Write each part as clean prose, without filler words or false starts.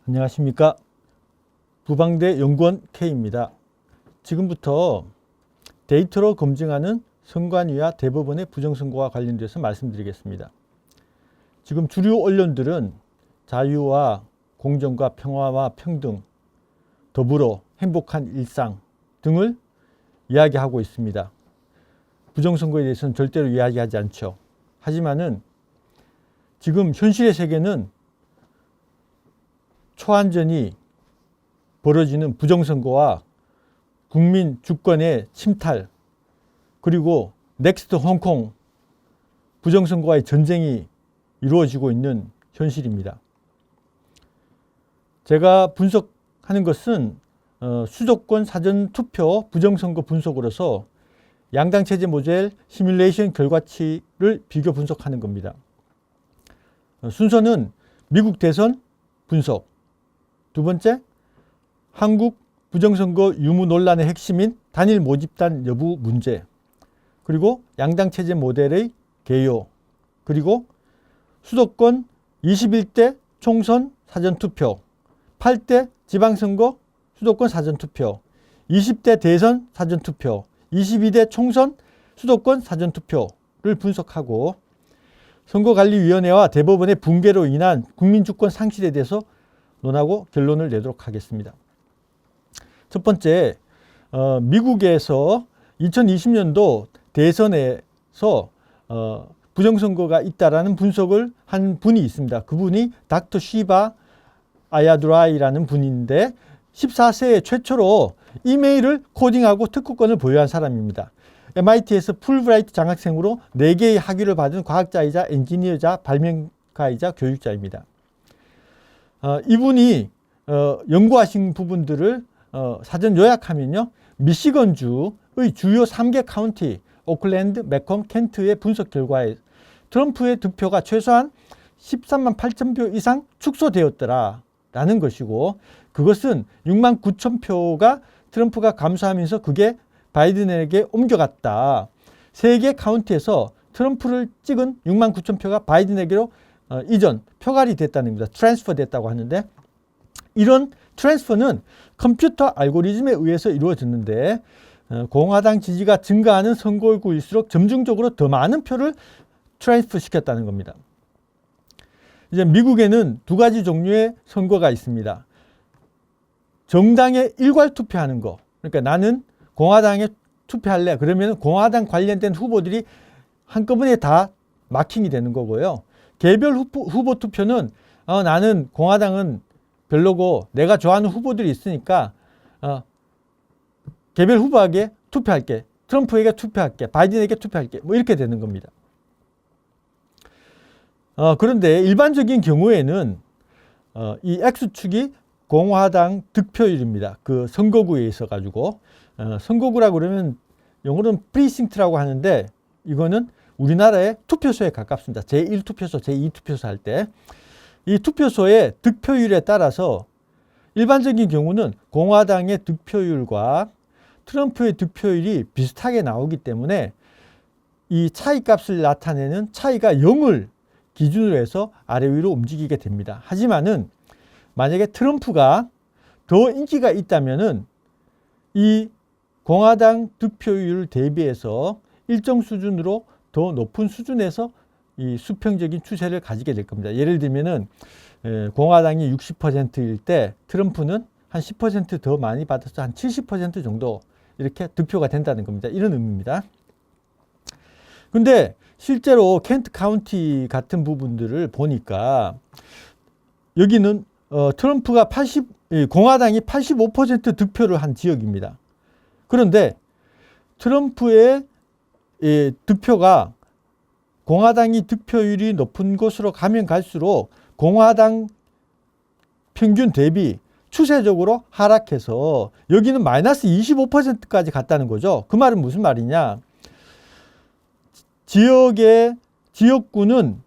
안녕하십니까. 부방대 연구원 K입니다. 지금부터 데이터로 검증하는 선관위와 대법원의 부정선거와 관련돼서 말씀드리겠습니다. 지금 주류 언론들은 자유와 공정과 평화와 평등, 더불어 행복한 일상 등을 이야기하고 있습니다. 부정선거에 대해서는 절대로 이야기하지 않죠. 하지만은 지금 현실의 세계는 초안전이 벌어지는 부정선거와 국민 주권의 침탈, 그리고 넥스트 홍콩 부정선거와의 전쟁이 이루어지고 있는 현실입니다. 제가 분석하는 것은 수도권 사전투표 부정선거 분석으로서 양당체제 모델 시뮬레이션 결과치를 비교 분석하는 겁니다. 순서는 미국 대선 분석, 두 번째, 한국 부정선거 유무 논란의 핵심인 단일 모집단 여부 문제, 그리고 양당체제 모델의 개요, 그리고 수도권 21대 총선 사전투표, 8대 지방선거 수도권 사전투표, 20대 대선 사전투표, 22대 총선 수도권 사전투표를 분석하고 선거관리위원회와 대법원의 붕괴로 인한 국민주권 상실에 대해서 논하고 결론을 내도록 하겠습니다. 첫 번째, 미국에서 2020년도 대선에서 부정선거가 있다라는 분석을 한 분이 있습니다. 그분이 닥터 시바 아야두라이라는 분인데 14세에 최초로 이메일을 코딩하고 특허권을 보유한 사람입니다. MIT에서 풀브라이트 장학생으로 4개의 학위를 받은 과학자이자 엔지니어자 발명가이자 교육자입니다. 이분이 연구하신 부분들을 사전 요약하면요, 미시건주의 주요 3개 카운티, 오클랜드, 매컴, 켄트의 분석 결과에 트럼프의 득표가 최소한 13만 8천 표 이상 축소되었더라라는 것이고, 그것은 6만 9천 표가 트럼프가 감소하면서 그게 바이든에게 옮겨갔다. 3개 카운티에서 트럼프를 찍은 6만 9천 표가 바이든에게로 이전, 표갈이 됐다는 겁니다. 트랜스퍼 됐다고 하는데, 이런 트랜스퍼는 컴퓨터 알고리즘에 의해서 이루어졌는데 공화당 지지가 증가하는 선거구일수록 점증적으로 더 많은 표를 트랜스퍼 시켰다는 겁니다. 이제 미국에는 두 가지 종류의 선거가 있습니다. 정당에 일괄 투표하는 거. 그러니까 나는 공화당에 투표할래. 그러면 공화당 관련된 후보들이 한꺼번에 다 마킹이 되는 거고요. 개별 후보 투표는 나는 공화당은 별로고 내가 좋아하는 후보들이 있으니까 개별 후보에게 투표할게. 트럼프에게 투표할게. 바이든에게 투표할게. 뭐 이렇게 되는 겁니다. 그런데 일반적인 경우에는 이 X축이 공화당 득표율입니다. 그 선거구에 있어 가지고 선거구라고 그러면 영어로는 프리싱트라고 하는데 이거는 우리나라의 투표소에 가깝습니다. 제1투표소, 제2투표소 할 때 이 투표소의 득표율에 따라서 일반적인 경우는 공화당의 득표율과 트럼프의 득표율이 비슷하게 나오기 때문에 이 차이값을 나타내는 차이가 0을 기준으로 해서 아래 위로 움직이게 됩니다. 하지만은 만약에 트럼프가 더 인기가 있다면은 이 공화당 득표율 대비해서 일정 수준으로 더 높은 수준에서 이 수평적인 추세를 가지게 될 겁니다. 예를 들면은 공화당이 60%일 때 트럼프는 한 10% 더 많이 받아서 한 70% 정도 이렇게 득표가 된다는 겁니다. 이런 의미입니다. 근데 실제로 켄트 카운티 같은 부분들을 보니까 여기는 트럼프가 공화당이 85% 득표를 한 지역입니다. 그런데 트럼프의 득표가 공화당이 득표율이 높은 곳으로 가면 갈수록 공화당 평균 대비 추세적으로 하락해서 여기는 마이너스 25%까지 갔다는 거죠. 그 말은 무슨 말이냐? 지역구는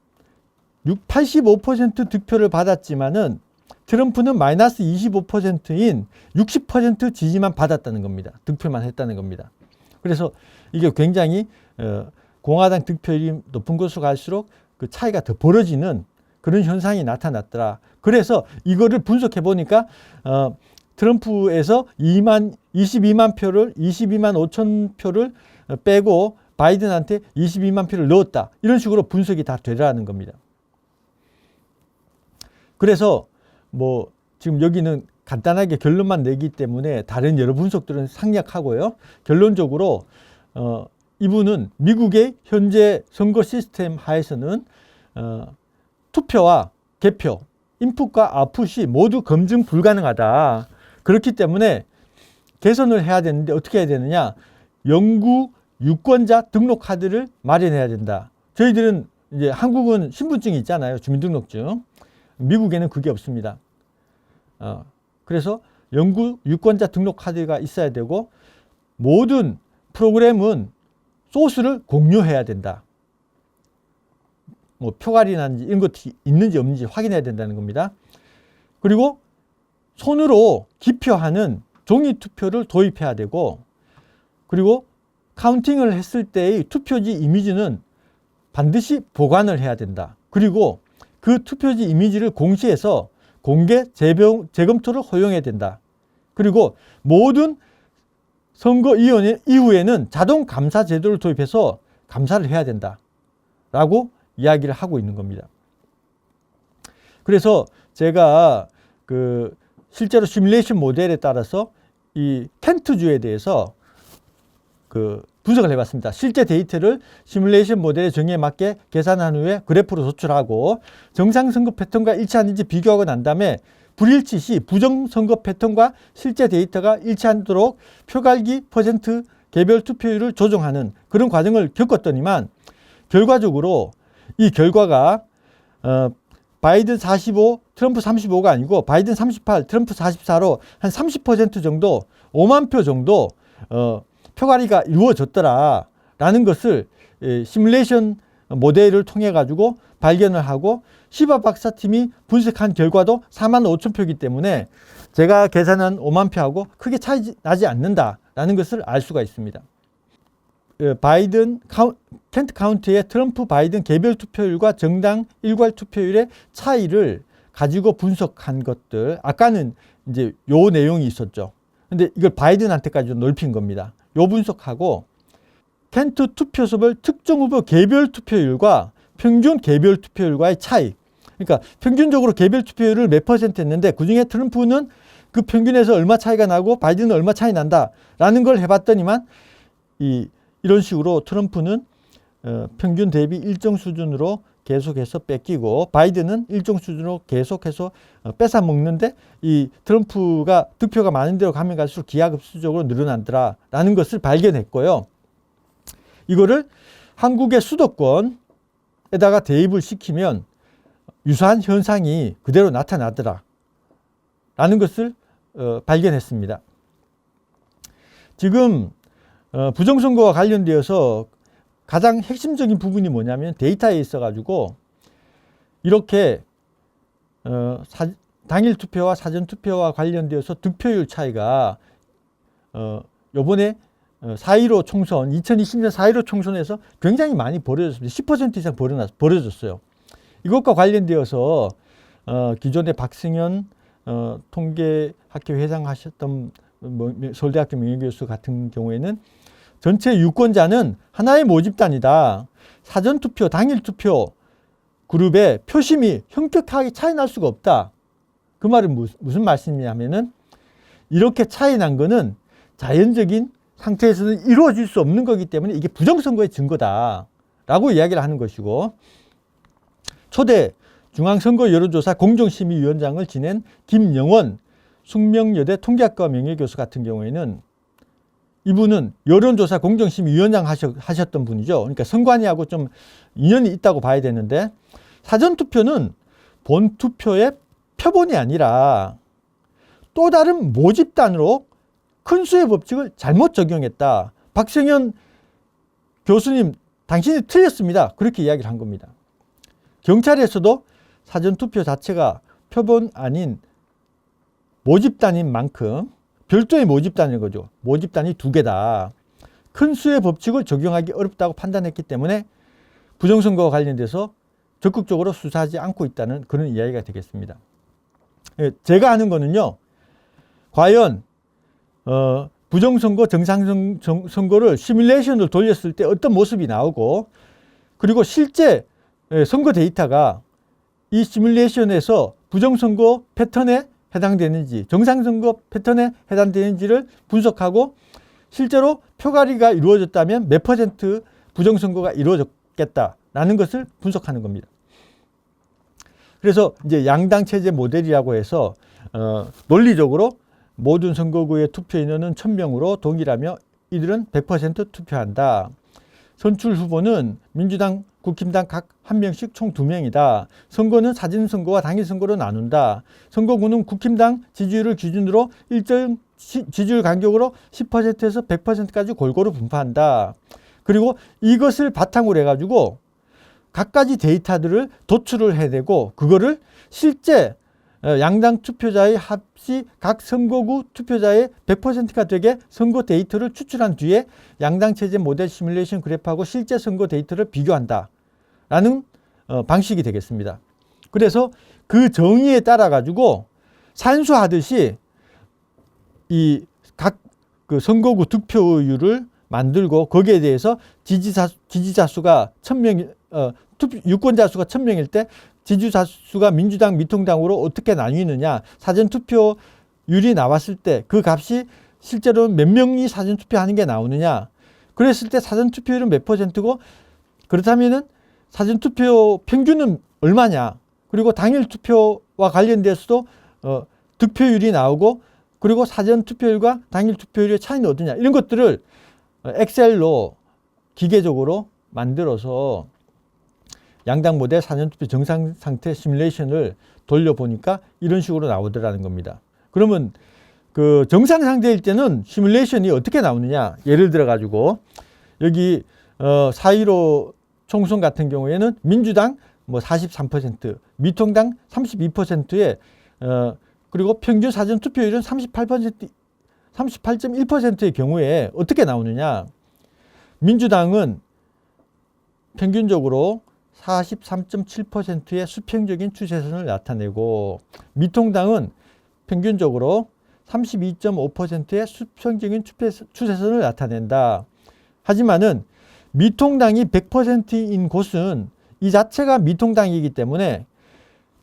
85% 득표를 받았지만은 트럼프는 마이너스 25%인 60% 지지만 받았다는 겁니다. 득표만 했다는 겁니다. 그래서 이게 굉장히 공화당 득표율이 높은 곳으로 갈수록 그 차이가 더 벌어지는 그런 현상이 나타났더라. 그래서 이거를 분석해 보니까 트럼프에서 22만 5천 표를 빼고 바이든한테 22만 표를 넣었다. 이런 식으로 분석이 다 되라는 겁니다. 그래서 뭐 지금 여기는 간단하게 결론만 내기 때문에 다른 여러 분석들은 생략하고요. 결론적으로 이분은 미국의 현재 선거 시스템 하에서는 투표와 개표, 인풋과 아웃풋이 모두 검증 불가능하다. 그렇기 때문에 개선을 해야 되는데 어떻게 해야 되느냐? 영구 유권자 등록 카드를 마련해야 된다. 저희들은 이제 한국은 신분증이 있잖아요. 주민등록증. 미국에는 그게 없습니다. 그래서 영구 유권자 등록 카드가 있어야 되고 모든 프로그램은 소스를 공유해야 된다. 뭐 표갈이나 이런 것이 있는지 없는지 확인해야 된다는 겁니다. 그리고 손으로 기표하는 종이 투표를 도입해야 되고 그리고 카운팅을 했을 때의 투표지 이미지는 반드시 보관을 해야 된다. 그리고 그 투표지 이미지를 공시해서 공개 재검토를 허용해야 된다. 그리고 모든 선거위원회 이후에는 자동 감사 제도를 도입해서 감사를 해야 된다. 라고 이야기를 하고 있는 겁니다. 그래서 제가 실제로 시뮬레이션 모델에 따라서 이 켄트주에 대해서 분석을 해봤습니다. 실제 데이터를 시뮬레이션 모델의 정의에 맞게 계산한 후에 그래프로 도출하고 정상 선거 패턴과 일치하는지 비교하고 난 다음에 불일치 시 부정 선거 패턴과 실제 데이터가 일치하도록 표갈기 퍼센트 개별 투표율을 조정하는 그런 과정을 겪었더니만 결과적으로 이 결과가 바이든 45, 트럼프 35가 아니고 바이든 38, 트럼프 44로 한 30% 정도, 5만 표 정도 표갈이가 이루어졌더라라는 것을 시뮬레이션 모델을 통해 가지고 발견을 하고 시바 박사팀이 분석한 결과도 4만 5천 표이기 때문에 제가 계산한 5만 표하고 크게 차이 나지 않는다라는 것을 알 수가 있습니다. 켄트 카운티의 트럼프 바이든 개별 투표율과 정당 일괄 투표율의 차이를 가지고 분석한 것들, 아까는 이제 요 내용이 있었죠. 근데 이걸 바이든한테까지 넓힌 겁니다. 요 분석하고 켄트 투표소별 특정 후보 개별 투표율과 평균 개별 투표율과의 차이. 그러니까 평균적으로 개별 투표율을 몇 % 했는데 그중에 트럼프는 그 평균에서 얼마 차이가 나고 바이든은 얼마 차이 난다라는 걸 해봤더니만 이런 식으로 트럼프는 평균 대비 일정 수준으로 계속해서 뺏기고 바이든은 일정 수준으로 계속해서 뺏어 먹는데 이 트럼프가 득표가 많은 대로 가면 갈수록 기하급수적으로 늘어난다라는 것을 발견했고요. 이거를 한국의 수도권에다가 대입을 시키면 유사한 현상이 그대로 나타나더라 라는 것을 발견했습니다. 지금 부정선거와 관련되어서 가장 핵심적인 부분이 뭐냐면 데이터에 있어 가지고 이렇게 당일 투표와 사전 투표와 관련되어서 득표율 차이가 요번에 4.15 총선 2020년 4.15 총선에서 굉장히 많이 벌어졌습니다. 10% 이상 벌어졌어요. 이것과 관련되어서 기존의 박승현 통계학회 회장 하셨던 서울대학교 명예교수 같은 경우에는 전체 유권자는 하나의 모집단이다. 사전투표, 당일투표 그룹의 표심이 현격하게 차이 날 수가 없다. 그 말은 무슨 말씀이냐면은 이렇게 차이 난 거는 자연적인 상태에서는 이루어질 수 없는 거기 때문에 이게 부정선거의 증거다. 라고 이야기를 하는 것이고 초대 중앙선거 여론조사 공정심의위원장을 지낸 김영원 숙명여대 통계학과 명예교수 같은 경우에는 이분은 여론조사 공정심의위원장 하셨던 분이죠. 그러니까 선관위하고 좀 인연이 있다고 봐야 되는데 사전투표는 본투표의 표본이 아니라 또 다른 모집단으로 큰 수의 법칙을 잘못 적용했다. 박승현 교수님 당신이 틀렸습니다. 그렇게 이야기를 한 겁니다. 경찰에서도 사전투표 자체가 표본 아닌 모집단인 만큼 별도의 모집단인 거죠. 모집단이 두 개다. 큰 수의 법칙을 적용하기 어렵다고 판단했기 때문에 부정선거와 관련돼서 적극적으로 수사하지 않고 있다는 그런 이야기가 되겠습니다. 제가 하는 거는요, 과연 부정선거, 정상선거를 시뮬레이션을 돌렸을 때 어떤 모습이 나오고, 그리고 실제 선거 데이터가 이 시뮬레이션에서 부정선거 패턴에 해당되는지, 정상선거 패턴에 해당되는지를 분석하고, 실제로 표가리가 이루어졌다면 몇 퍼센트 부정선거가 이루어졌겠다라는 것을 분석하는 겁니다. 그래서 이제 양당 체제 모델이라고 해서 논리적으로 모든 선거구의 투표 인원은 1000명으로 동일하며 이들은 100% 투표한다. 선출 후보는 민주당, 국힘당 각 1명씩 총 2명이다. 선거는 사전선거와 당일선거로 나눈다. 선거구는 국힘당 지지율을 기준으로 일정 지지율 간격으로 10%에서 100%까지 골고루 분포한다. 그리고 이것을 바탕으로 해가지고 각가지 데이터들을 도출을 해내고, 그거를 실제 양당 투표자의 합시 각 선거구 투표자의 100%가 되게 선거 데이터를 추출한 뒤에 양당 체제 모델 시뮬레이션 그래프하고 실제 선거 데이터를 비교한다 라는 방식이 되겠습니다. 그래서 그 정의에 따라 가지고 산수하듯이 이 각 그 선거구 득표율을 만들고, 거기에 대해서 지지자 수가 1000명, 유권자 수가 1000명일 때 지지자 수가 민주당, 미통당으로 어떻게 나뉘느냐, 사전투표율이 나왔을 때 그 값이 실제로 몇 명이 사전투표하는 게 나오느냐, 그랬을 때 사전투표율은 몇 %고, 그렇다면은 사전투표 평균은 얼마냐, 그리고 당일투표와 관련돼서도 득표율이 나오고, 그리고 사전투표율과 당일투표율의 차이는 어떠냐, 이런 것들을 엑셀로 기계적으로 만들어서 양당 모델 사전투표 정상 상태 시뮬레이션을 돌려보니까 이런 식으로 나오더라는 겁니다. 그러면 그 정상 상태일 때는 시뮬레이션이 어떻게 나오느냐, 예를 들어 가지고 여기 4.15 총선 같은 경우에는 민주당 뭐 43%, 미통당 32%에 그리고 평균 사전투표율은 38.1%의 경우에 어떻게 나오느냐, 민주당은 평균적으로 43.7%의 수평적인 추세선을 나타내고, 미통당은 평균적으로 32.5%의 수평적인 추세선을 나타낸다. 하지만은 미통당이 100%인 곳은 이 자체가 미통당이기 때문에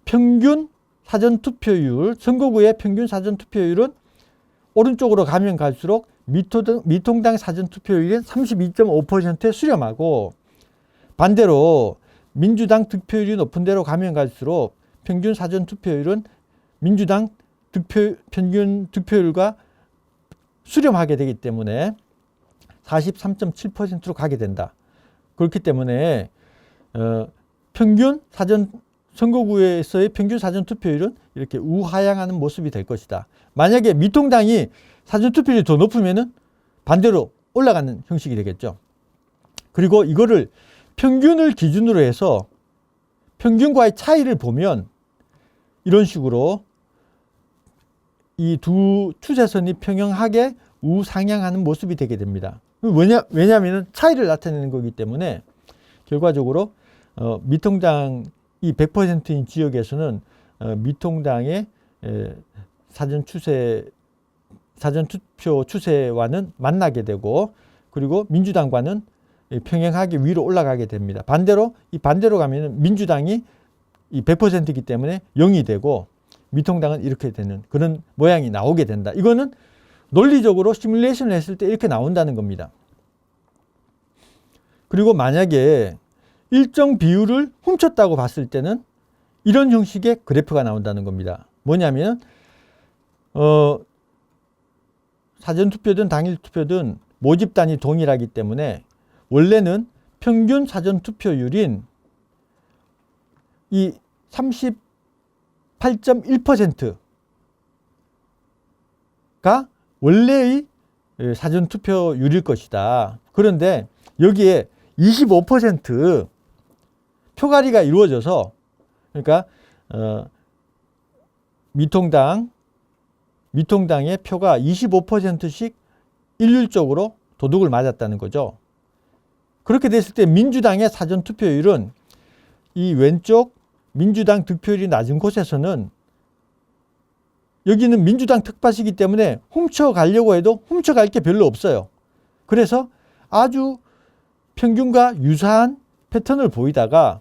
평균 사전투표율, 선거구의 평균 사전투표율은 오른쪽으로 가면 갈수록 미통당 사전투표율은 32.5%에 수렴하고, 반대로 민주당 득표율이 높은 데로 가면 갈수록 평균 사전투표율은 민주당 평균 득표율과 수렴하게 되기 때문에 43.7%로 가게 된다. 그렇기 때문에 평균 선거구에서의 평균 사전투표율은 이렇게 우하향하는 모습이 될 것이다. 만약에 미통당이 사전투표율이 더 높으면은 반대로 올라가는 형식이 되겠죠. 그리고 이거를 평균을 기준으로 해서 평균과의 차이를 보면 이런 식으로 이 두 추세선이 평행하게 우상향하는 모습이 되게 됩니다. 왜냐하면 차이를 나타내는 거기 때문에 결과적으로 미통당이 100%인 지역에서는 미통당의 사전투표 추세와는 만나게 되고, 그리고 민주당과는 평행하게 위로 올라가게 됩니다. 반대로 가면 민주당이 이 100%이기 때문에 0이 되고, 미통당은 이렇게 되는 그런 모양이 나오게 된다. 이거는 논리적으로 시뮬레이션을 했을 때 이렇게 나온다는 겁니다. 그리고 만약에 일정 비율을 훔쳤다고 봤을 때는 이런 형식의 그래프가 나온다는 겁니다. 뭐냐면 사전투표든 당일투표든 모집단이 동일하기 때문에 원래는 평균 사전투표율인 이 38.1%가 원래의 사전투표율일 것이다. 그런데 여기에 25% 표가리가 이루어져서, 그러니까 미통당의 표가 25%씩 일률적으로 도둑을 맞았다는 거죠. 그렇게 됐을 때 민주당의 사전투표율은 이 왼쪽 민주당 득표율이 낮은 곳에서는 여기는 민주당 텃밭이기 때문에 훔쳐가려고 해도 훔쳐갈 게 별로 없어요. 그래서 아주 평균과 유사한 패턴을 보이다가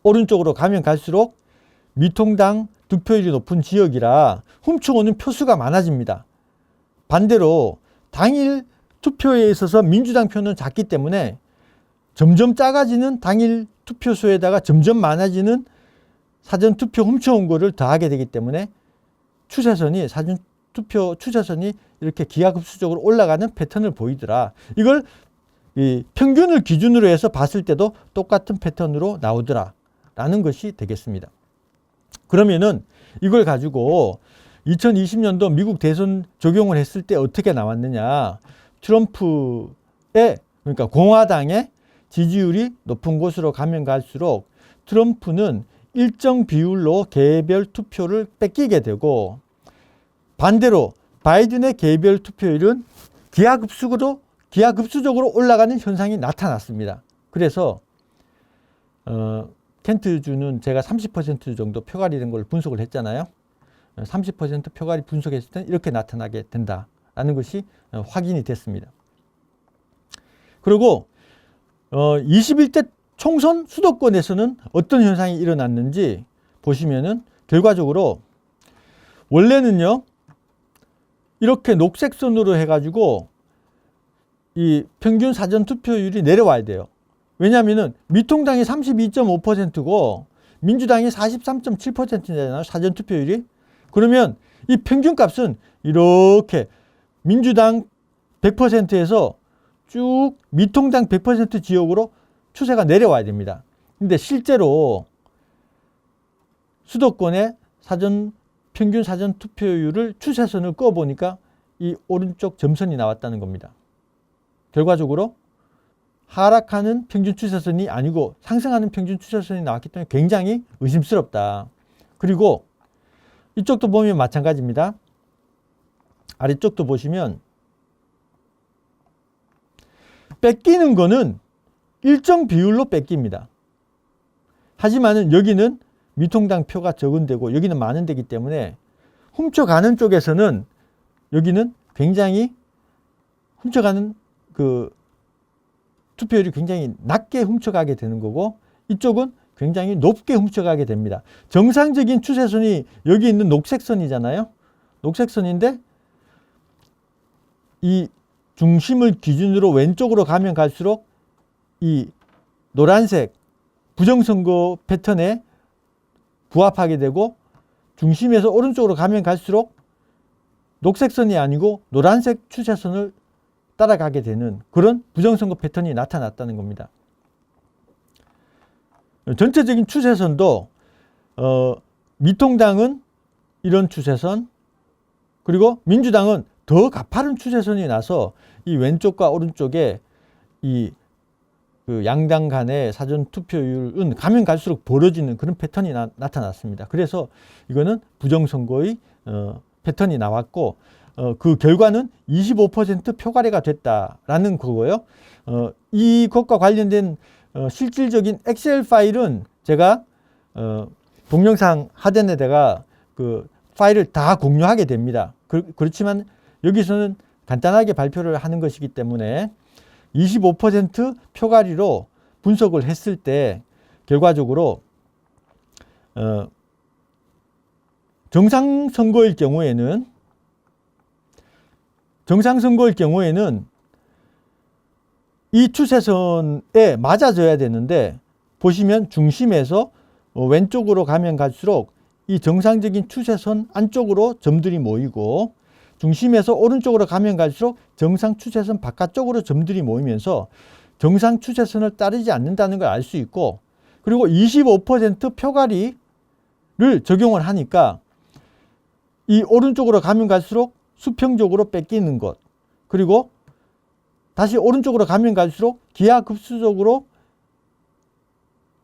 오른쪽으로 가면 갈수록 미통당 득표율이 높은 지역이라 훔쳐오는 표수가 많아집니다. 반대로 당일 투표에 있어서 민주당 표는 작기 때문에 점점 작아지는 당일 투표수에다가 점점 많아지는 사전투표 훔쳐온 거를 더하게 되기 때문에 추세선이 사전투표 추세선이 이렇게 기하급수적으로 올라가는 패턴을 보이더라. 이걸 이 평균을 기준으로 해서 봤을 때도 똑같은 패턴으로 나오더라 라는 것이 되겠습니다. 그러면은 이걸 가지고 2020년도 미국 대선 적용을 했을 때 어떻게 나왔느냐. 트럼프의, 그러니까 공화당의 지지율이 높은 곳으로 가면 갈수록 트럼프는 일정 비율로 개별 투표를 뺏기게 되고, 반대로 바이든의 개별 투표율은 기하급수적으로 올라가는 현상이 나타났습니다. 그래서 켄트주는 제가 30% 정도 표갈이 된 걸 분석을 했잖아요. 30% 표갈이 분석했을 때는 이렇게 나타나게 된다라는 것이 확인이 됐습니다. 그리고 21대 총선 수도권에서는 어떤 현상이 일어났는지 보시면은 결과적으로 원래는요 이렇게 녹색 선으로 해가지고 이 평균 사전 투표율이 내려와야 돼요. 왜냐하면은 미통당이 32.5%고 민주당이 43.7%잖아요. 사전 투표율이. 그러면 이 평균값은 이렇게 민주당 100%에서 쭉 미통당 100% 지역으로 추세가 내려와야 됩니다. 근데 실제로 수도권의 평균 사전 투표율을 추세선을 꺼보니까 이 오른쪽 점선이 나왔다는 겁니다. 결과적으로 하락하는 평균 추세선이 아니고 상승하는 평균 추세선이 나왔기 때문에 굉장히 의심스럽다. 그리고 이쪽도 보면 마찬가지입니다. 아래쪽도 보시면 뺏기는 거는 일정 비율로 뺏깁니다. 하지만은 여기는 미통당 표가 적은 데고 여기는 많은 데기 때문에 훔쳐가는 쪽에서는 여기는 굉장히 훔쳐가는 그 투표율이 굉장히 낮게 훔쳐가게 되는 거고 이쪽은 굉장히 높게 훔쳐가게 됩니다. 정상적인 추세선이 여기 있는 녹색선이잖아요. 녹색선인데 이 중심을 기준으로 왼쪽으로 가면 갈수록 이 노란색 부정선거 패턴에 부합하게 되고 중심에서 오른쪽으로 가면 갈수록 녹색선이 아니고 노란색 추세선을 따라가게 되는 그런 부정선거 패턴이 나타났다는 겁니다. 전체적인 추세선도 미통당은 이런 추세선 그리고 민주당은 더 가파른 추세선이 나서 이 왼쪽과 오른쪽에 이 그 양당 간의 사전 투표율은 가면 갈수록 벌어지는 그런 패턴이 나타났습니다. 그래서 이거는 부정선거의 패턴이 나왔고 그 결과는 25% 표가래가 됐다라는 거고요. 이것과 관련된 실질적인 엑셀 파일은 제가 동영상 하단에다가 그 파일을 다 공유하게 됩니다. 그렇지만 여기서는 간단하게 발표를 하는 것이기 때문에 25% 표가리로 분석을 했을 때 결과적으로 정상선거일 경우에는 이 추세선에 맞아져야 되는데 보시면 중심에서 왼쪽으로 가면 갈수록 이 정상적인 추세선 안쪽으로 점들이 모이고 중심에서 오른쪽으로 가면 갈수록 정상 추세선 바깥쪽으로 점들이 모이면서 정상 추세선을 따르지 않는다는 걸 알 수 있고 그리고 25% 표가리를 적용을 하니까 이 오른쪽으로 가면 갈수록 수평적으로 뺏기는 것 그리고 다시 오른쪽으로 가면 갈수록 기하급수적으로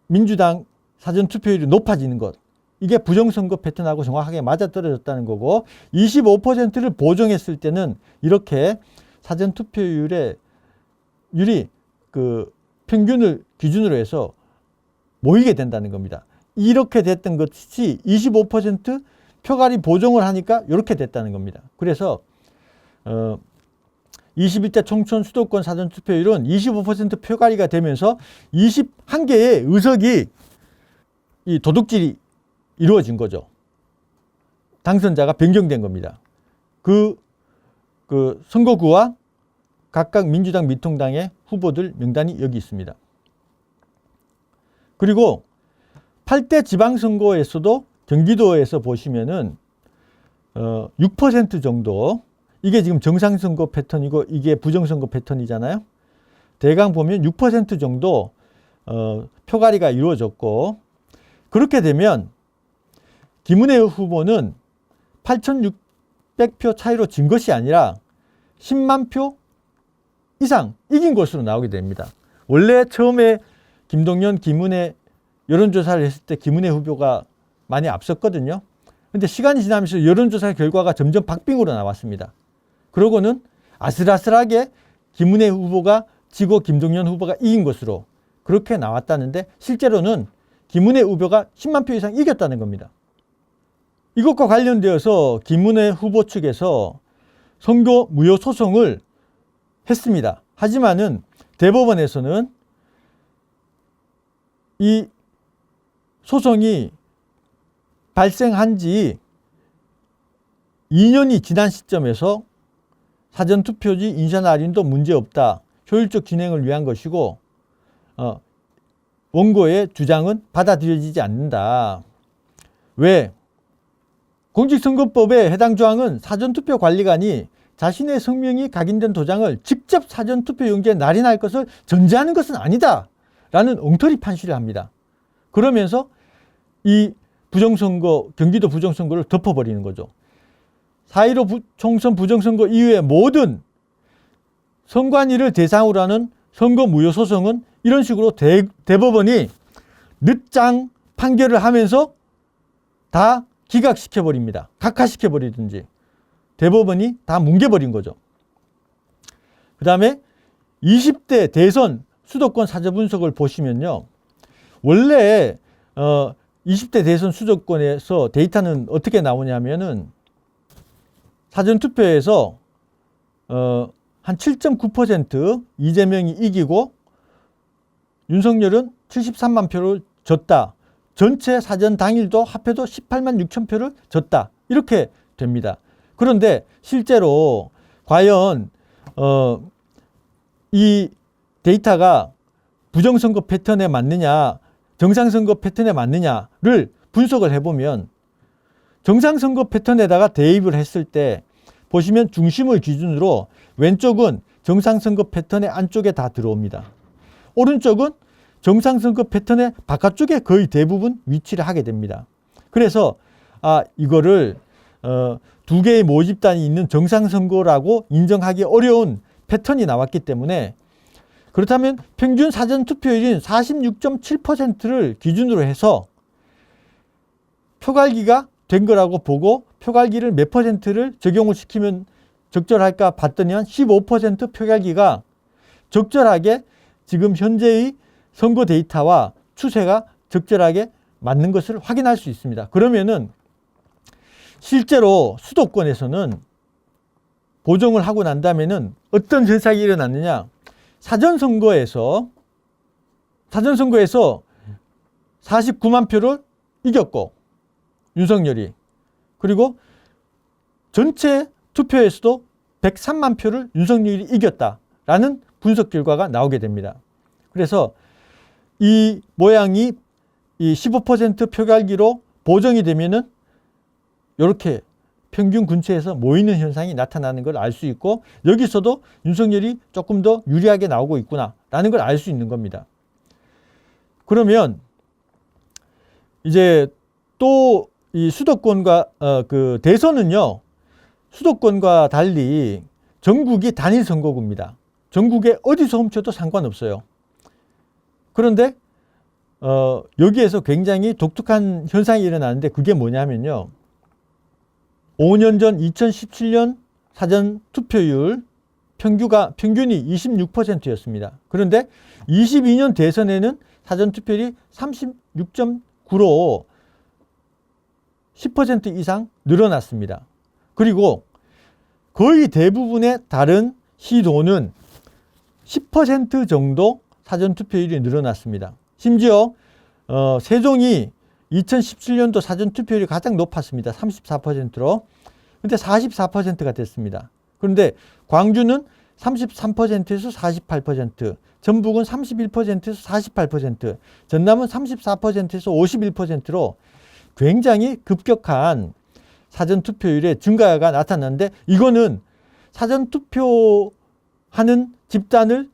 민주당 사전투표율이 높아지는 것 이게 부정선거 패턴하고 정확하게 맞아떨어졌다는 거고 25%를 보정했을 때는 이렇게 사전투표율이 그 평균을 기준으로 해서 모이게 된다는 겁니다. 이렇게 됐던 것이 25% 표갈이 보정을 하니까 이렇게 됐다는 겁니다. 그래서 21대 총선 수도권 사전투표율은 25% 표갈이가 되면서 21개의 의석이 이 도둑질이 이루어진 거죠. 당선자가 변경된 겁니다. 그 선거구와 각각 민주당, 미통당의 후보들 명단이 여기 있습니다. 그리고 8대 지방선거에서도 경기도에서 보시면은 6% 정도, 이게 지금 정상선거 패턴이고 이게 부정선거 패턴이잖아요. 대강 보면 6% 정도 표갈이가 이루어졌고, 그렇게 되면 김은혜 후보는 8,600표 차이로 진 것이 아니라 10만 표 이상 이긴 것으로 나오게 됩니다. 원래 처음에 김동연, 김은혜 여론조사를 했을 때 김은혜 후보가 많이 앞섰거든요. 근데 시간이 지나면서 여론조사 결과가 점점 박빙으로 나왔습니다. 그러고는 아슬아슬하게 김은혜 후보가 지고 김동연 후보가 이긴 것으로 그렇게 나왔다는데, 실제로는 김은혜 후보가 10만 표 이상 이겼다는 겁니다. 이것과 관련되어서 김은혜 후보 측에서 선거 무효 소송을 했습니다. 하지만은 대법원에서는 이 소송이 발생한 지 2년이 지난 시점에서 사전투표지 인쇄 할인도 문제없다, 효율적 진행을 위한 것이고 원고의 주장은 받아들여지지 않는다. 왜? 공직선거법의 해당 조항은 사전투표 관리관이 자신의 성명이 각인된 도장을 직접 사전투표용지에 날인할 것을 전제하는 것은 아니다 라는 엉터리 판시를 합니다. 그러면서 이 부정선거, 경기도 부정선거를 덮어버리는 거죠. 4.15 총선 부정선거 이후에 모든 선관위를 대상으로 하는 선거 무효 소송은 이런 식으로 대법원이 늦장 판결을 하면서 다 기각시켜버립니다. 각하시켜버리든지 대법원이 다 뭉개버린 거죠. 그 다음에 20대 대선 수도권 사전분석을 보시면요, 원래 20대 대선 수도권에서 데이터는 어떻게 나오냐면은 사전투표에서 한 7.9% 이재명이 이기고 윤석열은 73만 표를 졌다. 전체 사전 당일도 합해도 18만 6천 표를 졌다. 이렇게 됩니다. 그런데 실제로 과연 이 데이터가 부정선거 패턴에 맞느냐, 정상선거 패턴에 맞느냐를 분석을 해보면 정상선거 패턴에다가 대입을 했을 때 보시면 중심을 기준으로 왼쪽은 정상선거 패턴의 안쪽에 다 들어옵니다. 오른쪽은 정상선거 패턴의 바깥쪽에 거의 대부분 위치를 하게 됩니다. 그래서 이거를 두 개의 모집단이 있는 정상선거라고 인정하기 어려운 패턴이 나왔기 때문에, 그렇다면 평균 사전투표율인 46.7%를 기준으로 해서 표갈기가 된 거라고 보고 표갈기를 몇 %를 적용을 시키면 적절할까 봤더니 한 15% 표갈기가 적절하게 지금 현재의 선거 데이터와 추세가 적절하게 맞는 것을 확인할 수 있습니다. 그러면은 실제로 수도권에서는 보정을 하고 난 다음에는 어떤 현상이 일어났느냐, 사전선거에서 49만 표를 이겼고 윤석열이, 그리고 전체 투표에서도 103만 표를 윤석열이 이겼다라는 분석 결과가 나오게 됩니다. 그래서 이 모양이 이 15% 표갈기로 보정이 되면은 이렇게 평균 근처에서 모이는 현상이 나타나는 걸 알 수 있고, 여기서도 윤석열이 조금 더 유리하게 나오고 있구나라는 걸 알 수 있는 겁니다. 그러면 이제 또 이 수도권과 그 대선은요, 수도권과 달리 전국이 단일 선거구입니다. 전국에 어디서 훔쳐도 상관없어요. 그런데 여기에서 굉장히 독특한 현상이 일어나는데, 그게 뭐냐면요, 5년 전 2017년 사전 투표율 평균이 26%였습니다. 그런데 22년 대선에는 사전투표율이 36.9로 10% 이상 늘어났습니다. 그리고 거의 대부분의 다른 시도는 10% 정도 사전투표율이 늘어났습니다. 심지어 세종이 2017년도 사전투표율이 가장 높았습니다. 34%로. 근데 44%가 됐습니다. 그런데 광주는 33%에서 48%, 전북은 31%에서 48%, 전남은 34%에서 51%로 굉장히 급격한 사전투표율의 증가가 나타났는데, 이거는 사전투표하는 집단을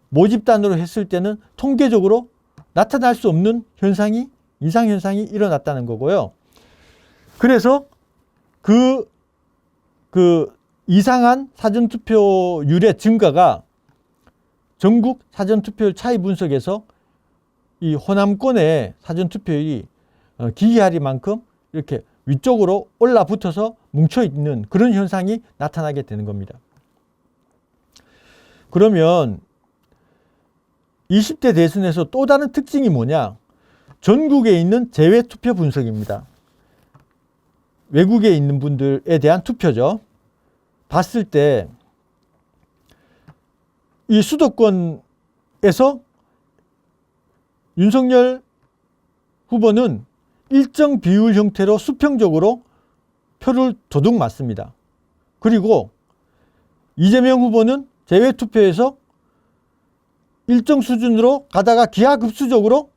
모집단으로 했을 때는 통계적으로 나타날 수 없는 현상이, 이상현상이 일어났다는 거고요. 그래서 그 이상한 사전투표율의 증가가 전국 사전투표율 차이 분석에서 이 호남권의 사전투표율이 기이하리만큼 이렇게 위쪽으로 올라붙어서 뭉쳐있는 그런 현상이 나타나게 되는 겁니다. 그러면 20대 대선에서 또 다른 특징이 뭐냐? 전국에 있는 재외투표 분석입니다. 외국에 있는 분들에 대한 투표죠. 봤을 때 이 수도권에서 윤석열 후보는 일정 비율 형태로 수평적으로 표를 도둑 맞습니다. 그리고 이재명 후보는 재외투표에서 일정 수준으로 가다가 기하급수적으로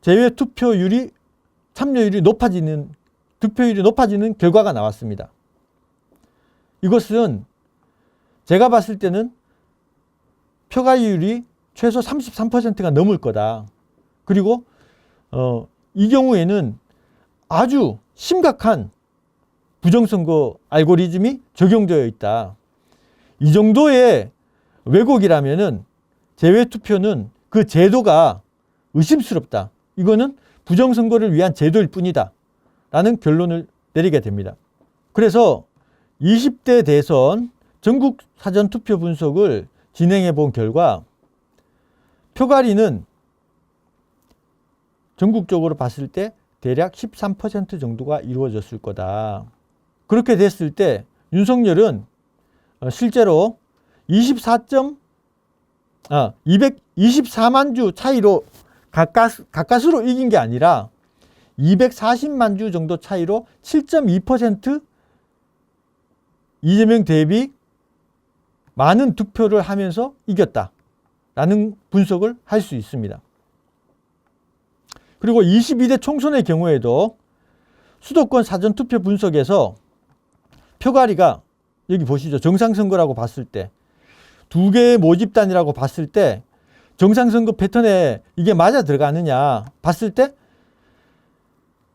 재외투표율이, 참여율이 높아지는, 득표율이 높아지는 결과가 나왔습니다. 이것은 제가 봤을 때는 표가율이 최소 33%가 넘을 거다. 그리고 이 경우에는 아주 심각한 부정선거 알고리즘이 적용되어 있다. 이 정도의 왜곡이라면은 재외투표는 그 제도가 의심스럽다. 이거는 부정선거를 위한 제도일 뿐이다. 라는 결론을 내리게 됩니다. 그래서 20대 대선 전국 사전투표 분석을 진행해 본 결과 표가리는 전국적으로 봤을 때 대략 13% 정도가 이루어졌을 거다. 그렇게 됐을 때 윤석열은 실제로 224만 주 차이로 가까스로 이긴 게 아니라 240만 주 정도 차이로 7.2% 이재명 대비 많은 득표를 하면서 이겼다라는 분석을 할 수 있습니다. 그리고 22대 총선의 경우에도 수도권 사전투표 분석에서 표가리가 여기 보시죠. 정상선거라고 봤을 때, 두 개의 모집단이라고 봤을 때 정상선거 패턴에 이게 맞아 들어가느냐 봤을 때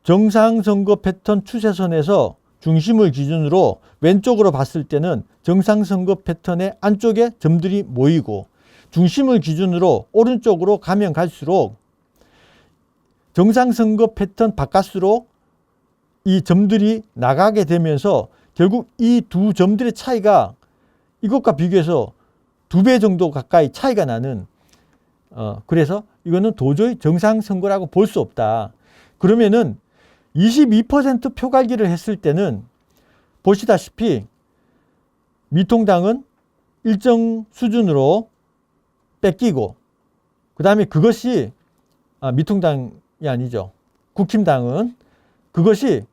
정상선거 패턴 추세선에서 중심을 기준으로 왼쪽으로 봤을 때는 정상선거 패턴의 안쪽에 점들이 모이고, 중심을 기준으로 오른쪽으로 가면 갈수록 정상선거 패턴 바깥으로 이 점들이 나가게 되면서 결국 이 두 점들의 차이가 이것과 비교해서 2배 정도 가까이 차이가 나는, 그래서 이거는 도저히 정상선거라고 볼 수 없다. 그러면은 22% 표갈기를 했을 때는 보시다시피 미통당은 일정 수준으로 뺏기고, 그 다음에 그것이 미통당이 아니죠. 국힘당은 그것이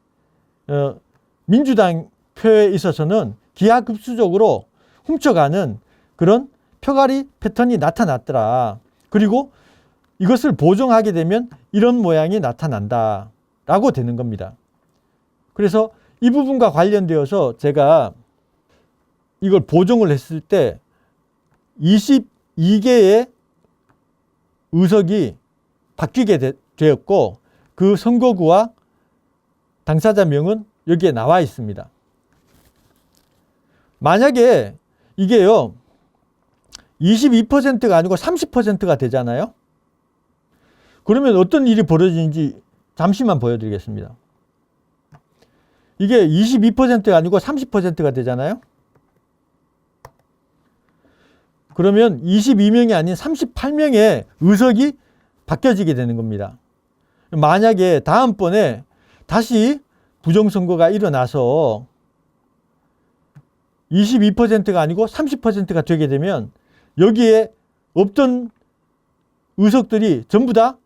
민주당 표에 있어서는 기하급수적으로 훔쳐가는 그런 표갈이 패턴이 나타났더라. 그리고 이것을 보정하게 되면 이런 모양이 나타난다 라고 되는 겁니다. 그래서 이 부분과 관련되어서 제가 이걸 보정을 했을 때 22개의 의석이 바뀌게 되었고, 그 선거구와 당사자명은 여기에 나와 있습니다. 만약에 이게요 22%가 아니고 30%가 되잖아요. 그러면 어떤 일이 벌어지는지 잠시만 보여드리겠습니다. 이게 22%가 아니고 30%가 되잖아요. 그러면 22명이 아닌 38명의 의석이 바뀌어지게 되는 겁니다. 만약에 다음번에 다시 부정선거가 일어나서 22%가 아니고 30%가 되게 되면 여기에 없던 의석들이 전부 다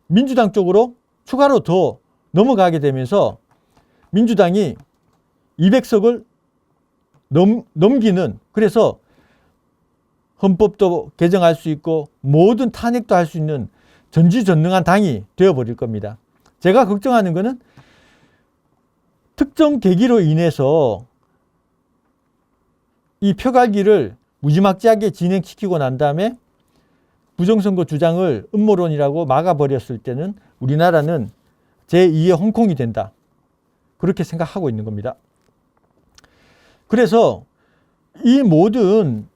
민주당 쪽으로 추가로 더 넘어가게 되면서 민주당이 200석을 넘기는, 그래서 헌법도 개정할 수 있고 모든 탄핵도 할 수 있는 전지전능한 당이 되어버릴 겁니다. 제가 걱정하는 것은 특정 계기로 인해서 이 표갈기를 무지막지하게 진행시키고 난 다음에 부정선거 주장을 음모론이라고 막아버렸을 때는 우리나라는 제2의 홍콩이 된다. 그렇게 생각하고 있는 겁니다. 그래서 이 모든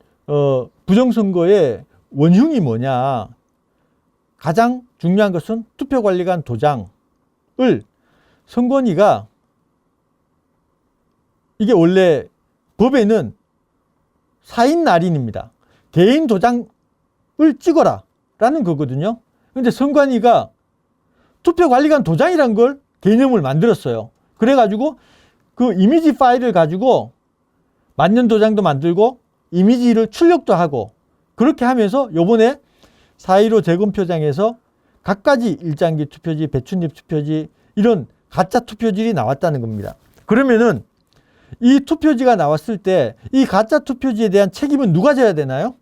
부정선거의 원흉이 뭐냐. 가장 중요한 것은 투표관리관 도장을 선관위가, 이게 원래 법에는 사인 날인입니다. 개인 도장을 찍어라 라는 거거든요. 근데 선관위가 투표관리관 도장이란 걸 개념을 만들었어요. 그래가지고 그 이미지 파일을 가지고 만년 도장도 만들고 이미지를 출력도 하고, 그렇게 하면서 요번에 4.15 재검표장에서 갖가지 일장기 투표지, 배춧잎 투표지, 이런 가짜 투표지가 나왔다는 겁니다. 그러면은 이 투표지가 나왔을 때 이 가짜 투표지에 대한 책임은 누가 져야 되나요?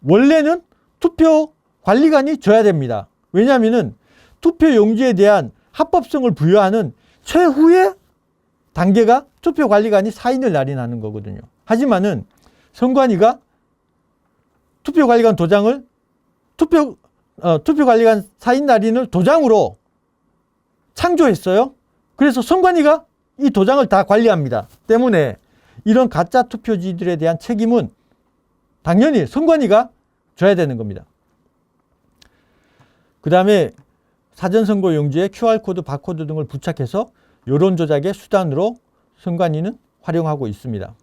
원래는 투표관리관이 져야 됩니다. 왜냐하면은 투표용지에 대한 합법성을 부여하는 최후의 단계가 투표관리관이 사인을 날인하는 거거든요. 하지만은 선관위가 투표관리관 도장을 투표관리관 사인 날인을 도장으로 창조했어요. 그래서 선관위가 이 도장을 다 관리합니다. 때문에 이런 가짜 투표지들에 대한 책임은 당연히 선관위가 져야 되는 겁니다. 그 다음에 사전선거 용지에 QR코드, 바코드 등을 부착해서 여론 조작의 수단으로 선관위는 활용하고 있습니다.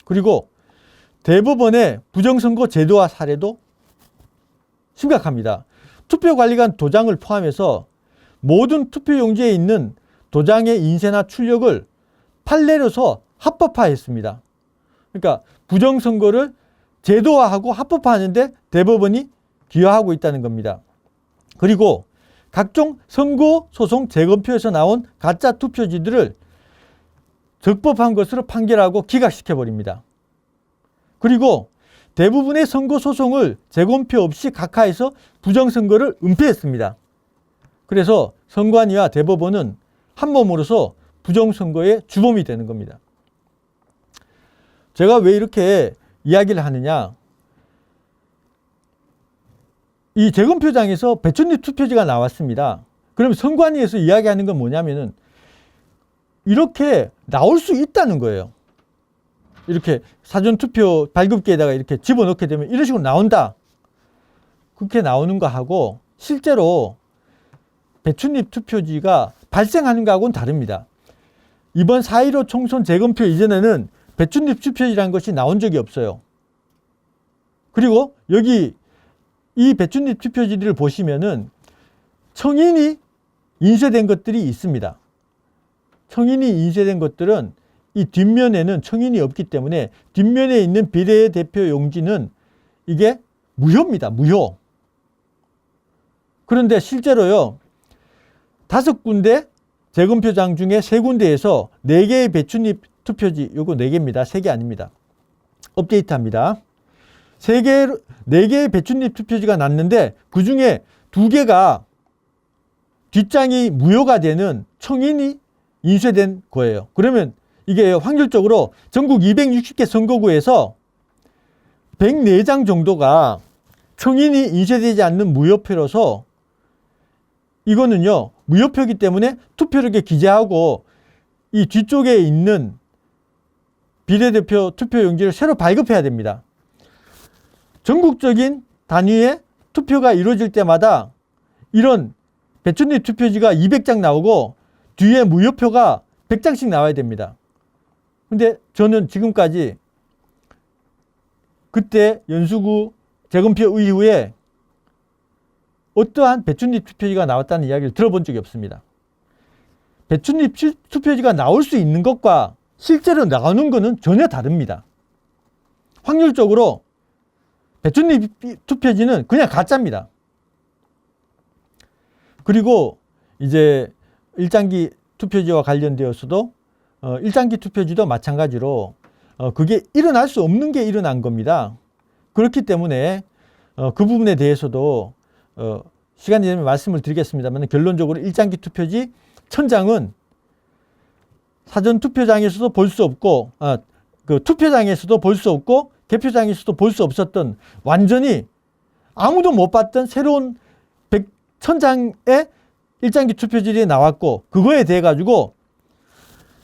그리고 대법원의 부정선거 제도화 사례도 심각합니다. 투표관리관 도장을 포함해서 모든 투표용지에 있는 도장의 인쇄나 출력을 판례로서 합법화했습니다. 그러니까 부정선거를 제도화하고 합법화하는데 대법원이 기여하고 있다는 겁니다. 그리고 각종 선거소송 재검표에서 나온 가짜 투표지들을 적법한 것으로 판결하고 기각시켜버립니다. 그리고 대부분의 선거소송을 재검표 없이 각하해서 부정선거를 은폐했습니다. 그래서 선관위와 대법원은 한몸으로서 부정선거의 주범이 되는 겁니다. 제가 왜 이렇게 이야기를 하느냐. 이 재검표장에서 배춧잎 투표지가 나왔습니다. 그럼 선관위에서 이야기하는 건 뭐냐면은 이렇게 나올 수 있다는 거예요. 이렇게 사전투표 발급기에다가 이렇게 집어넣게 되면 이런 식으로 나온다. 그렇게 나오는 거 하고 실제로 배춧잎 투표지가 발생하는 거하고는 다릅니다. 이번 4.15 총선 재검표 이전에는 배춧잎 투표지라는 것이 나온 적이 없어요. 그리고 여기 이 배춧잎 투표지를 보시면은 청인이 인쇄된 것들이 있습니다. 청인이 인쇄된 것들은 이 뒷면에는 청인이 없기 때문에 뒷면에 있는 비례대표 용지는 이게 무효입니다. 무효. 그런데 실제로요, 5군데 재검표장 중에 3군데에서 4개의 배춧잎 투표지, 요거 4개입니다. 3개 아닙니다. 업데이트합니다. 4개의 배춧잎 투표지가 났는데 그 중에 2개가 뒷장이 무효가 되는 청인이 인쇄된 거예요. 그러면 이게 확률적으로 전국 260개 선거구에서 104장 정도가 청인이 인쇄되지 않는 무효표로서 이거는요, 무효표이기 때문에 투표력에 기재하고 이 뒤쪽에 있는 비례대표 투표용지를 새로 발급해야 됩니다. 전국적인 단위의 투표가 이루어질 때마다 이런 배춧잎 투표지가 200장 나오고 뒤에 무효표가 100장씩 나와야 됩니다. 근데 저는 지금까지 그때 연수구 재검표 이후에 어떠한 배춧잎 투표지가 나왔다는 이야기를 들어본 적이 없습니다. 배춧잎 투표지가 나올 수 있는 것과 실제로 나오는 것은 전혀 다릅니다. 확률적으로 배춧잎 투표지는 그냥 가짜입니다. 그리고 이제 일장기 투표지와 관련되어서도 일장기 투표지도 마찬가지로 그게 일어날 수 없는 게 일어난 겁니다. 그렇기 때문에 그 부분에 대해서도 시간이 되면 말씀을 드리겠습니다만 결론적으로 일장기 투표지 1000장은 사전투표장에서도 볼 수 없고 그 투표장에서도 볼 수 없고 개표장에서도 볼 수 없었던 완전히 아무도 못 봤던 새로운 1000장의 일장기 투표지들이 나왔고 그거에 대해 가지고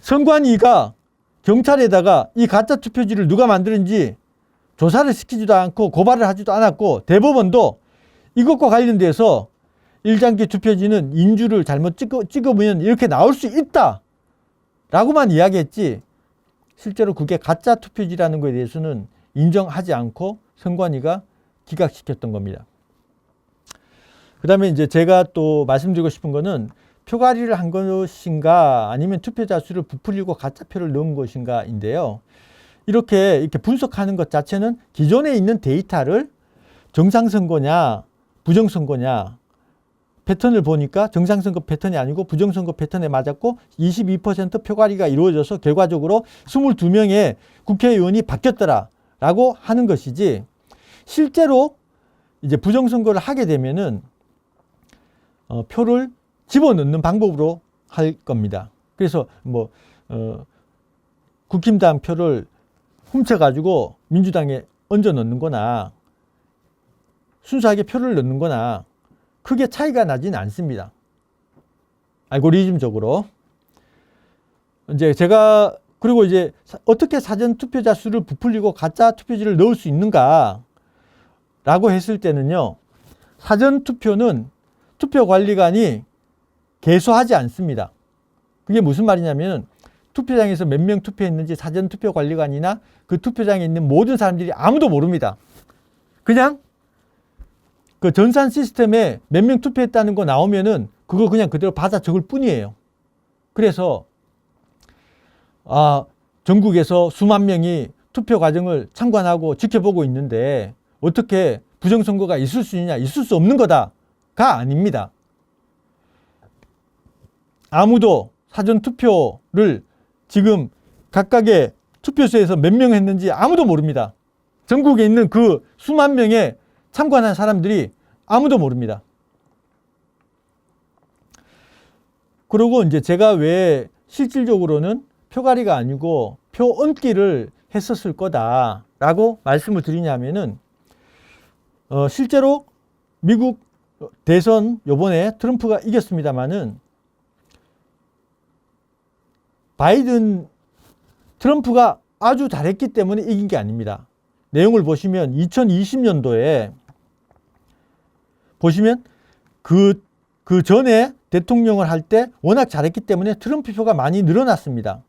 선관위가 경찰에다가 이 가짜 투표지를 누가 만드는지 조사를 시키지도 않고 고발을 하지도 않았고 대법원도 이것과 관련돼서 일장기 투표지는 인주를 잘못 찍으면 이렇게 나올 수 있다 라고만 이야기했지 실제로 그게 가짜 투표지라는 것에 대해서는 인정하지 않고 선관위가 기각시켰던 겁니다. 그 다음에 이제 제가 또 말씀드리고 싶은 거는 표가리를 한 것인가 아니면 투표자 수를 부풀리고 가짜표를 넣은 것인가 인데요. 이렇게 분석하는 것 자체는 기존에 있는 데이터를 정상선거냐 부정선거냐 패턴을 보니까 정상선거 패턴이 아니고 부정선거 패턴에 맞았고 22% 표가리가 이루어져서 결과적으로 22명의 국회의원이 바뀌었더라 라고 하는 것이지 실제로 이제 부정선거를 하게 되면은 표를 집어넣는 방법으로 할 겁니다. 그래서 뭐 국힘당 표를 훔쳐가지고 민주당에 얹어 넣는 거나 순수하게 표를 넣는 거나 크게 차이가 나지는 않습니다. 알고리즘적으로. 이제 제가 그리고 이제 어떻게 사전 투표자 수를 부풀리고 가짜 투표지를 넣을 수 있는가 라고 했을 때는요. 사전 투표는 투표관리관이 개소하지 않습니다. 그게 무슨 말이냐면 투표장에서 몇 명 투표했는지 사전 투표관리관이나 그 투표장에 있는 모든 사람들이 아무도 모릅니다. 그냥 그 전산 시스템에 몇 명 투표했다는 거 나오면은 그거 그냥 그대로 받아 적을 뿐이에요. 그래서 전국에서 수만 명이 투표 과정을 참관하고 지켜보고 있는데 어떻게 부정선거가 있을 수 있냐? 있을 수 없는 거다가 아닙니다. 아무도 사전투표를 지금 각각의 투표소에서 몇 명 했는지 아무도 모릅니다. 전국에 있는 그 수만 명의 참관한 사람들이 아무도 모릅니다. 그리고 이제 제가 왜 실질적으로는 표가리가 아니고 표 얹기를 했었을 거다라고 말씀을 드리냐면은 실제로 미국 대선 요번에 트럼프가 이겼습니다만은 트럼프가 아주 잘했기 때문에 이긴 게 아닙니다. 내용을 보시면 2020년도에 보시면 그 전에 대통령을 할 때 워낙 잘했기 때문에 트럼프 표가 많이 늘어났습니다.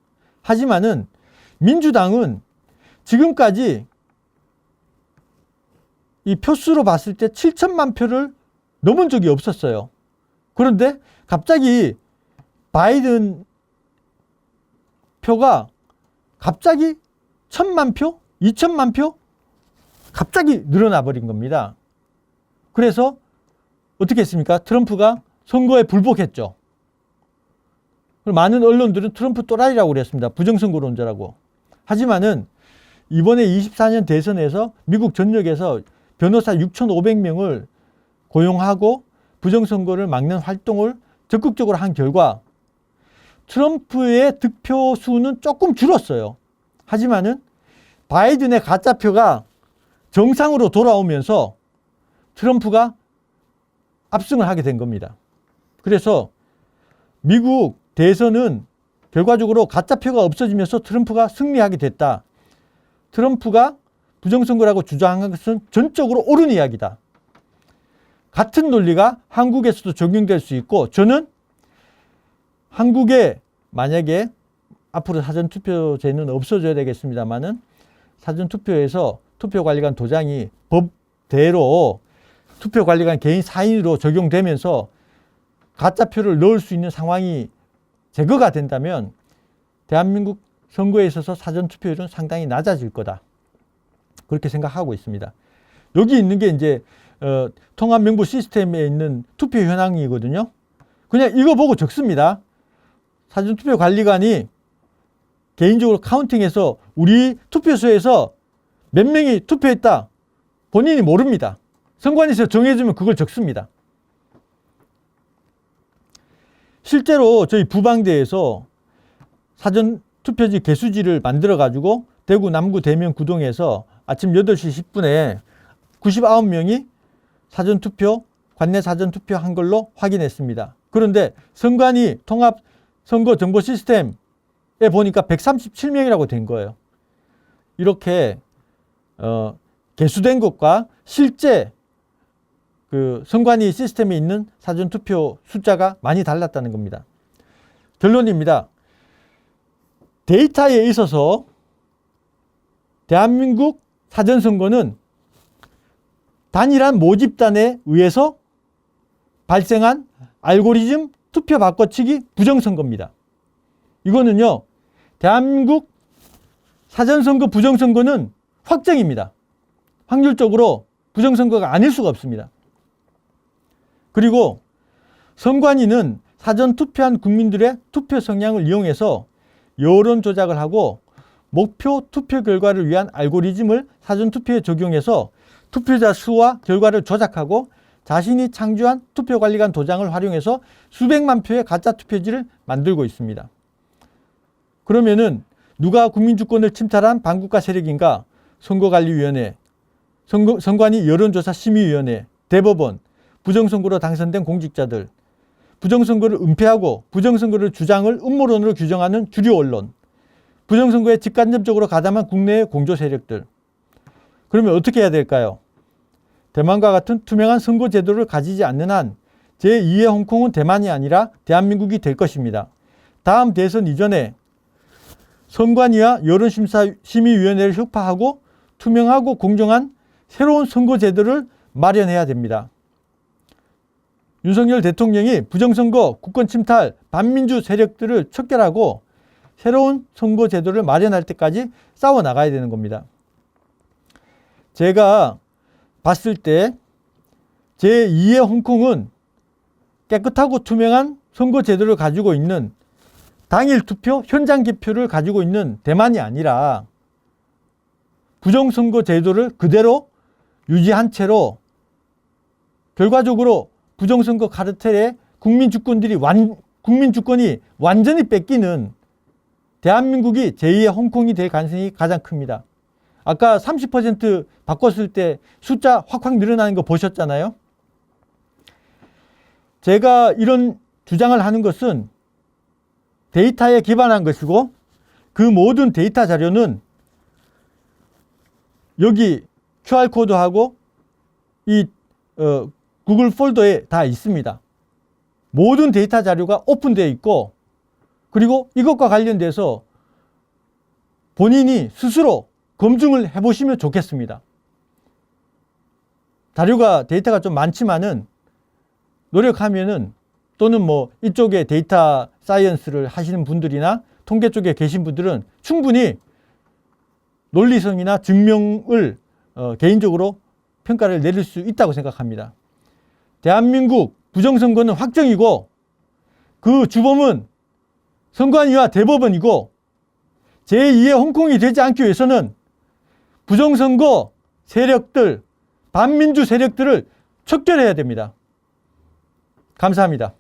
하지만은 민주당은 지금까지 이 표수로 봤을 때 7천만 표를 넘은 적이 없었어요. 그런데 갑자기 바이든 표가 갑자기 1000만 표, 2000만 표 갑자기 늘어나 버린 겁니다. 그래서 어떻게 했습니까? 트럼프가 선거에 불복했죠. 많은 언론들은 트럼프 또라이라고 그랬습니다. 부정선거론자라고. 하지만은 이번에 24년 대선에서 미국 전역에서 변호사 6,500명을 고용하고 부정선거를 막는 활동을 적극적으로 한 결과 트럼프의 득표 수는 조금 줄었어요. 하지만은 바이든의 가짜표가 정상으로 돌아오면서 트럼프가 압승을 하게 된 겁니다. 그래서 미국 대선은 결과적으로 가짜표가 없어지면서 트럼프가 승리하게 됐다. 트럼프가 부정선거라고 주장한 것은 전적으로 옳은 이야기다. 같은 논리가 한국에서도 적용될 수 있고 저는 한국에 만약에 앞으로 사전투표제는 없어져야 되겠습니다만은 사전투표에서 투표관리관 도장이 법대로 투표관리관 개인 사인으로 적용되면서 가짜표를 넣을 수 있는 상황이 제거가 된다면 대한민국 선거에 있어서 사전투표율은 상당히 낮아질 거다. 그렇게 생각하고 있습니다. 여기 있는 게 이제 통합명부 시스템에 있는 투표 현황이거든요. 그냥 이거 보고 적습니다. 사전투표관리관이 개인적으로 카운팅해서 우리 투표소에서 몇 명이 투표했다. 본인이 모릅니다. 선관위에서 정해주면 그걸 적습니다. 실제로 저희 부방대에서 사전투표지 개수지를 만들어가지고 대구 남구 대면 구동에서 아침 8시 10분에 99명이 사전투표, 관내 사전투표 한 걸로 확인했습니다. 그런데 선관위 통합선거정보시스템에 보니까 137명이라고 된 거예요. 이렇게 개수된 것과 실제 그 선관위 시스템에 있는 사전투표 숫자가 많이 달랐다는 겁니다. 결론입니다. 데이터에 있어서 대한민국 사전선거는 단일한 모집단에 의해서 발생한 알고리즘 투표 바꿔치기 부정선거입니다. 이거는요, 대한민국 사전선거 부정선거는 확정입니다. 확률적으로 부정선거가 아닐 수가 없습니다. 그리고 선관위는 사전투표한 국민들의 투표 성향을 이용해서 여론 조작을 하고 목표 투표 결과를 위한 알고리즘을 사전투표에 적용해서 투표자 수와 결과를 조작하고 자신이 창조한 투표관리관 도장을 활용해서 수백만 표의 가짜 투표지를 만들고 있습니다. 그러면은 누가 국민주권을 침탈한 반국가 세력인가? 선거관리위원회, 선관위 여론조사심의위원회, 대법원, 부정선거로 당선된 공직자들, 부정선거를 은폐하고 부정선거를 주장을 음모론으로 규정하는 주류 언론, 부정선거에 직간접적으로 가담한 국내의 공조 세력들. 그러면 어떻게 해야 될까요? 대만과 같은 투명한 선거 제도를 가지지 않는 한 제2의 홍콩은 대만이 아니라 대한민국이 될 것입니다. 다음 대선 이전에 선관위와 여론심의위원회를 혁파하고 투명하고 공정한 새로운 선거 제도를 마련해야 됩니다. 윤석열 대통령이 부정선거, 국권침탈, 반민주 세력들을 척결하고 새로운 선거 제도를 마련할 때까지 싸워나가야 되는 겁니다. 제가 봤을 때 제2의 홍콩은 깨끗하고 투명한 선거 제도를 가지고 있는 당일 투표, 현장 개표를 가지고 있는 대만이 아니라 부정선거 제도를 그대로 유지한 채로 결과적으로 부정선거 카르텔에 국민주권이 완전히 뺏기는 대한민국이 제2의 홍콩이 될 가능성이 가장 큽니다. 아까 30% 바꿨을 때 숫자 확 늘어나는 거 보셨잖아요. 제가 이런 주장을 하는 것은 데이터에 기반한 것이고 그 모든 데이터 자료는 여기 QR코드하고 이 구글 폴더에 다 있습니다. 모든 데이터 자료가 오픈되어 있고 그리고 이것과 관련돼서 본인이 스스로 검증을 해보시면 좋겠습니다. 자료가 데이터가 좀 많지만은 노력하면은 또는 뭐 이쪽에 데이터 사이언스를 하시는 분들이나 통계 쪽에 계신 분들은 충분히 논리성이나 증명을 개인적으로 평가를 내릴 수 있다고 생각합니다. 대한민국 부정선거는 확정이고 그 주범은 선관위와 대법원이고 제2의 홍콩이 되지 않기 위해서는 부정선거 세력들, 반민주 세력들을 척결해야 됩니다. 감사합니다.